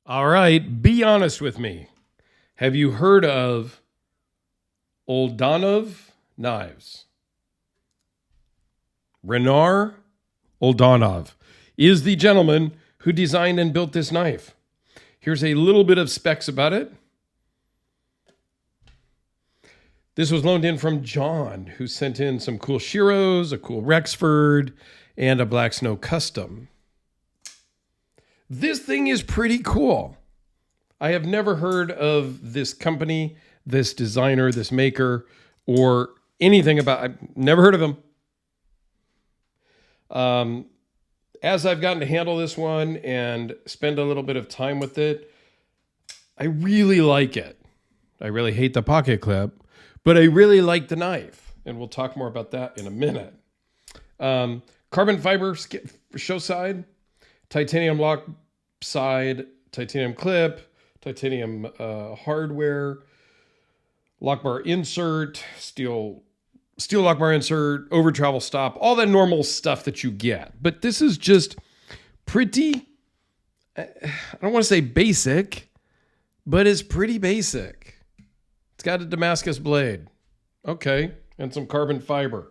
All right, be honest with me. Have you heard of Uldanov knives? Renar Uldanov is the gentleman who designed and built this knife. Here's a little bit of specs about it. This was loaned in from John, who sent in some cool Shiros, a cool Rexford, and a Black Snow Custom. This thing is pretty cool. I have never heard of this company, this designer, this maker, or anything about. I've never heard of them. As I've gotten to handle this one and spend a little bit of time with it, I really like it. I really hate the pocket clip, but I really like the knife, and we'll talk more about that in a minute. Carbon fiber show side, titanium lock side, titanium clip, titanium hardware, lock bar insert, steel lock bar insert, over travel stop, all that normal stuff that you get. But this is just pretty, I don't want to say basic, but it's pretty basic. It's got a Damascus blade. Okay. And some carbon fiber.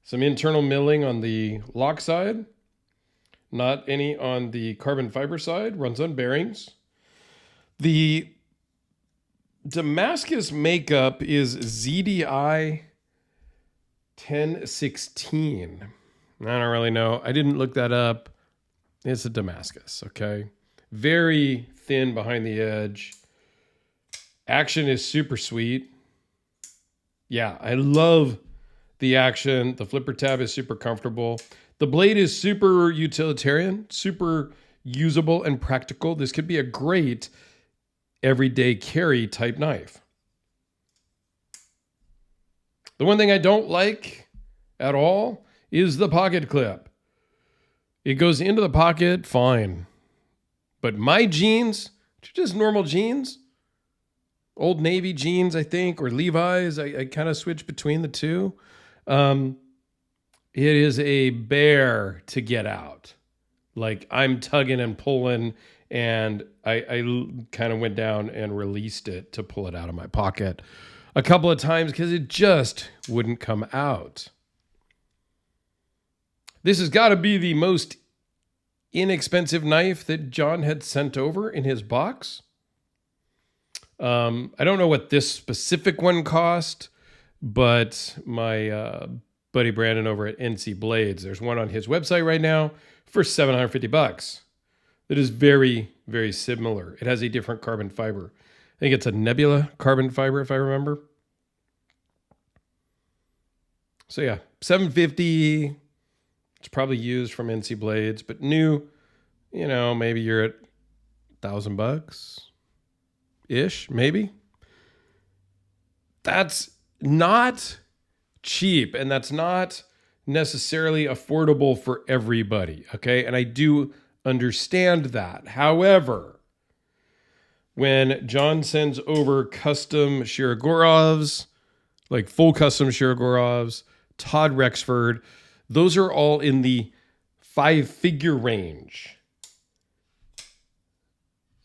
Some internal milling on the lock side. Not any on the carbon fiber side. Runs on bearings. The Damascus makeup is ZDI 1016. I don't really know. I didn't look that up. It's a Damascus, okay? Very thin behind the edge. Action is super sweet. Yeah, I love the action. The flipper tab is super comfortable. The blade is super utilitarian, super usable and practical. This could be a great everyday carry type knife. The one thing I don't like at all is the pocket clip. It goes into the pocket, fine. But my jeans, just normal jeans, Old Navy jeans, I think, or Levi's, I kind of switch between the two. It is a bear to get out. Like I'm tugging and pulling, and I kind of went down and released it to pull it out of my pocket a couple of times because it just wouldn't come out. This has got to be the most inexpensive knife that John had sent over in his box. I don't know what this specific one cost, but my buddy Brandon over at NC Blades, there's one on his website right now for $750. That is very, very similar. It has a different carbon fiber. I think it's a Nebula carbon fiber, if I remember. So yeah, $750. It's probably used from NC Blades, but new, maybe you're at $1,000 ish, maybe. That's not cheap, and that's not necessarily affordable for everybody, okay? And I do understand that. However, when John sends over custom Shirogorovs, like full custom Shirogorovs, Todd Rexford, those are all in the 5-figure range.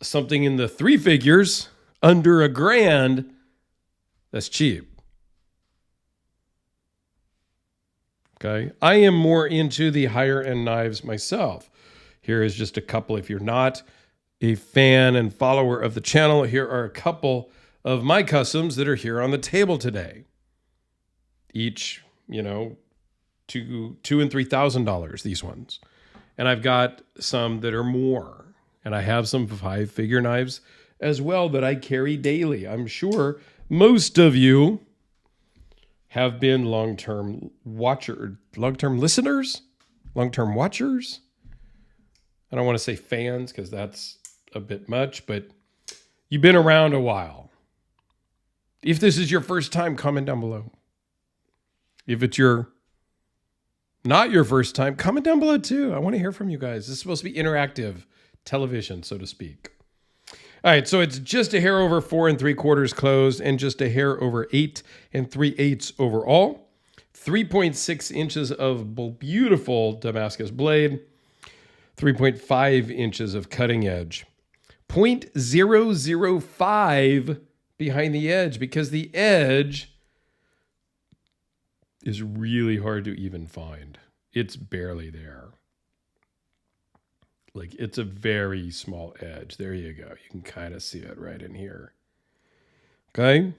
Something in the 3 figures, under $1,000, that's cheap. Okay. I am more into the higher end knives myself. Here is just a couple. If you're not a fan and follower of the channel, here are a couple of my customs that are here on the table today. Each, $2,000 and $3,000, these ones. And I've got some that are more. And I have some 5-figure knives as well that I carry daily. I'm sure most of you have been long-term listeners, long-term watchers. I don't want to say fans because that's a bit much, but you've been around a while. If this is your first time, comment down below. If it's not your first time, comment down below too. I want to hear from you guys. This is supposed to be interactive television, so to speak. All right, so it's just a hair over 4 3/4 closed and just a hair over 8 3/8 overall. 3.6 inches of beautiful Damascus blade, 3.5 inches of cutting edge. 0.005 behind the edge, because the edge is really hard to even find. It's barely there. Like, it's a very small edge. There you go. You can kind of see it right in here. Okay.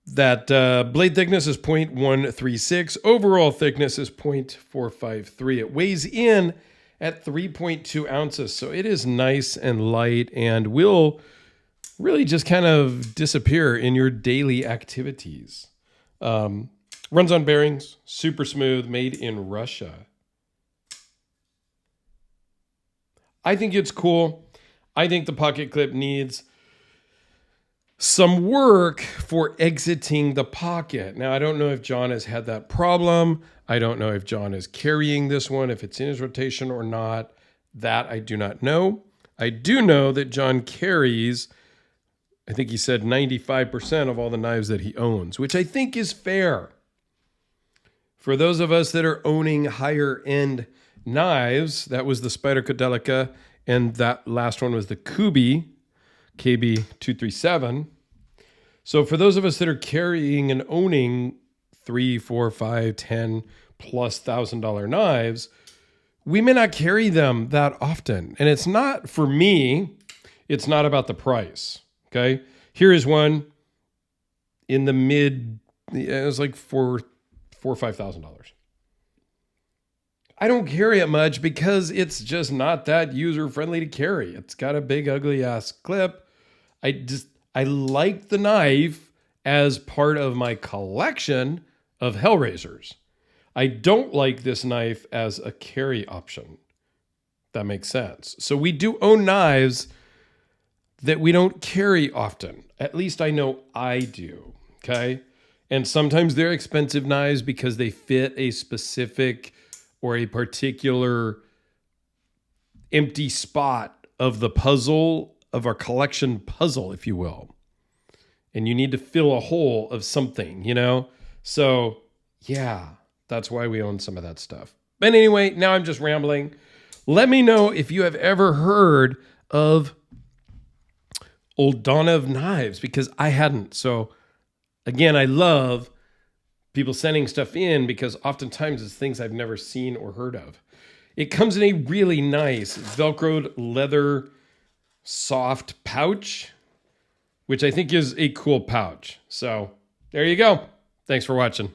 That blade thickness is 0.136. Overall thickness is 0.453. It weighs in at 3.2 ounces. So it is nice and light and will really just kind of disappear in your daily activities. Runs on bearings, super smooth, made in Russia. I think it's cool. I think the pocket clip needs some work for exiting the pocket. Now, I don't know if John has had that problem. I don't know if John is carrying this one, if it's in his rotation or not. That I do not know. I do know that John carries, I think he said 95% of all the knives that he owns, which I think is fair. For those of us that are owning higher end knives, that was the Spyderco Delica, and that last one was the Kubi KB237. So for those of us that are carrying and owning $3, $4, $5, $10+ plus $1,000 knives, we may not carry them that often. And it's not, for me, it's not about the price. Okay. Here is one in the mid, it was like $4,000 or $5,000. I don't carry it much because it's just not that user friendly to carry. It's got a big ugly ass clip. I like the knife as part of my collection of Hellraisers. I don't like this knife as a carry option. That makes sense. So we do own knives that we don't carry often. At least I know I do. Okay. And sometimes they're expensive knives because they fit a specific or a particular empty spot of the puzzle, of our collection puzzle, if you will. And you need to fill a hole of something, you know? So, yeah, that's why we own some of that stuff. But anyway, now I'm just rambling. Let me know if you have ever heard of Uldanov knives, because I hadn't. So, again, I love people sending stuff in because oftentimes it's things I've never seen or heard of. It comes in a really nice Velcroed leather soft pouch, which I think is a cool pouch. So there you go. Thanks for watching.